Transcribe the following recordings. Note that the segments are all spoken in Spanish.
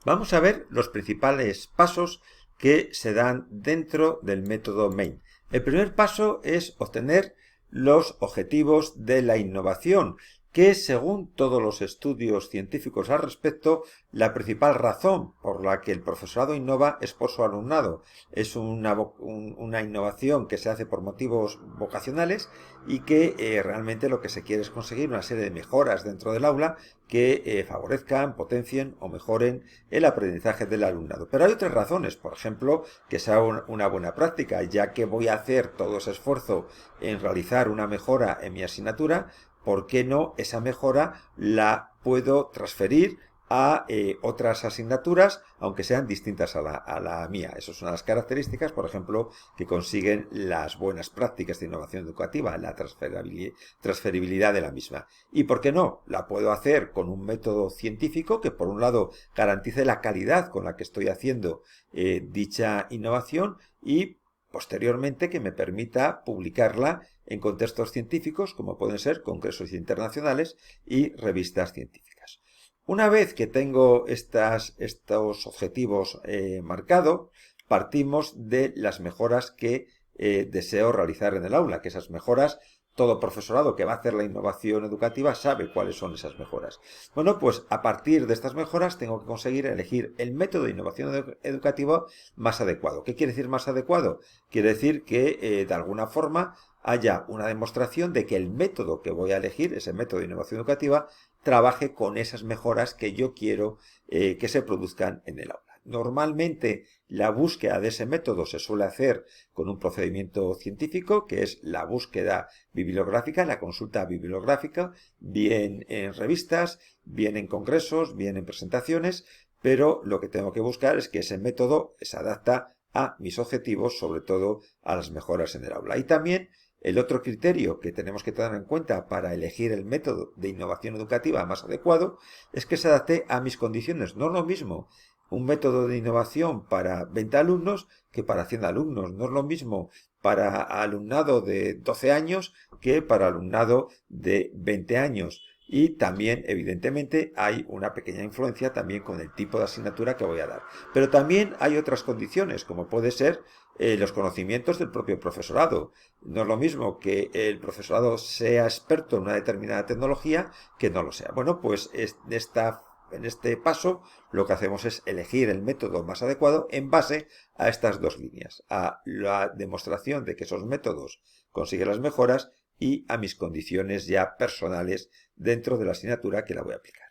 Vamos a ver los principales pasos que se dan dentro del método MAIN. El primer paso es obtener los objetivos de la innovación, que según todos los estudios científicos al respecto, la principal razón por la que el profesorado innova es por su alumnado. Es una innovación que se hace por motivos vocacionales y que realmente lo que se quiere es conseguir una serie de mejoras dentro del aula que favorezcan, potencien o mejoren el aprendizaje del alumnado. Pero hay otras razones, por ejemplo, que sea una buena práctica, ya que voy a hacer todo ese esfuerzo en realizar una mejora en mi asignatura. ¿Por qué no esa mejora la puedo transferir a otras asignaturas, aunque sean distintas a la mía? Eso es una de las características, por ejemplo, que consiguen las buenas prácticas de innovación educativa, la transferibilidad de la misma. ¿Y por qué no? La puedo hacer con un método científico que, por un lado, garantice la calidad con la que estoy haciendo dicha innovación y posteriormente que me permita publicarla en contextos científicos como pueden ser congresos internacionales y revistas científicas. Una vez que tengo estos objetivos marcados, partimos de las mejoras que deseo realizar en el aula, que esas mejoras todo profesorado que va a hacer la innovación educativa sabe cuáles son esas mejoras. Bueno, pues a partir de estas mejoras tengo que conseguir elegir el método de innovación educativa más adecuado. ¿Qué quiere decir más adecuado? Quiere decir que de alguna forma haya una demostración de que el método que voy a elegir, ese método de innovación educativa, trabaje con esas mejoras que yo quiero que se produzcan en el aula. Normalmente la búsqueda de ese método se suele hacer con un procedimiento científico, que es la búsqueda bibliográfica, la consulta bibliográfica, bien en revistas, bien en congresos, bien en presentaciones, pero lo que tengo que buscar es que ese método se adapta a mis objetivos, sobre todo a las mejoras en el aula. Y también el otro criterio que tenemos que tener en cuenta para elegir el método de innovación educativa más adecuado es que se adapte a mis condiciones. No es lo mismo un método de innovación para 20 alumnos que para 100 alumnos. No es lo mismo para alumnado de 12 años que para alumnado de 20 años. Y también, evidentemente, hay una pequeña influencia también con el tipo de asignatura que voy a dar. Pero también hay otras condiciones, como puede ser los conocimientos del propio profesorado. No es lo mismo que el profesorado sea experto en una determinada tecnología que no lo sea. Bueno, pues en este paso lo que hacemos es elegir el método más adecuado en base a estas dos líneas, a la demostración de que esos métodos consiguen las mejoras y a mis condiciones ya personales dentro de la asignatura que la voy a aplicar.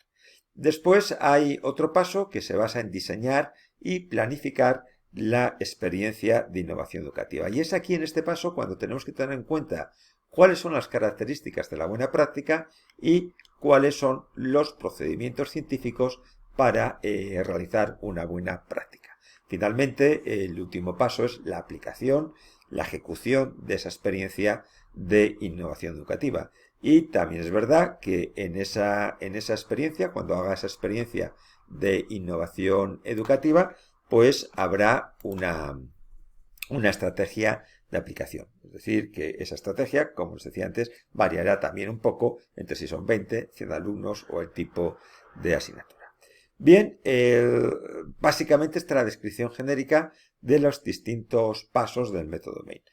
Después hay otro paso que se basa en diseñar y planificar la experiencia de innovación educativa. Y es aquí en este paso cuando tenemos que tener en cuenta cuáles son las características de la buena práctica y cuáles son los procedimientos científicos para realizar una buena práctica. Finalmente, el último paso es la aplicación, la ejecución de esa experiencia de innovación educativa. Y también es verdad que en esa experiencia, cuando haga esa experiencia de innovación educativa, pues habrá una estrategia de aplicación. Es decir, que esa estrategia, como os decía antes, variará también un poco entre si son 20, 100 alumnos o el tipo de asignatura. Bien, básicamente esta es la descripción genérica de los distintos pasos del método MAIN.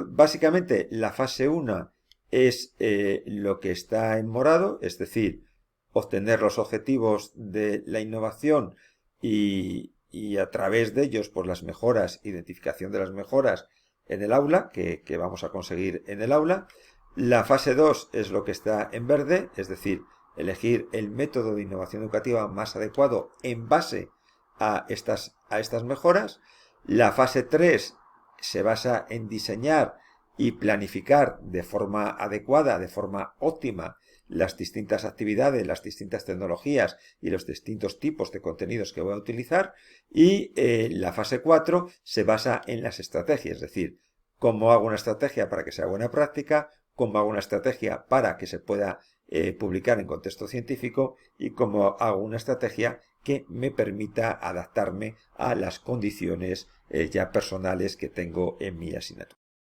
Básicamente, la fase 1 es lo que está en morado, es decir, obtener los objetivos de la innovación y a través de ellos, pues las mejoras, identificación de las mejoras en el aula, que vamos a conseguir en el aula. La fase 2 es lo que está en verde, es decir, elegir el método de innovación educativa más adecuado en base a estas mejoras. La fase 3 se basa en diseñar y planificar de forma adecuada, de forma óptima, las distintas actividades, las distintas tecnologías y los distintos tipos de contenidos que voy a utilizar. Y la fase 4 se basa en las estrategias, es decir, cómo hago una estrategia para que sea buena práctica, cómo hago una estrategia para que se pueda publicar en contexto científico y cómo hago una estrategia que me permita adaptarme a las condiciones ya personales que tengo en mi asignatura.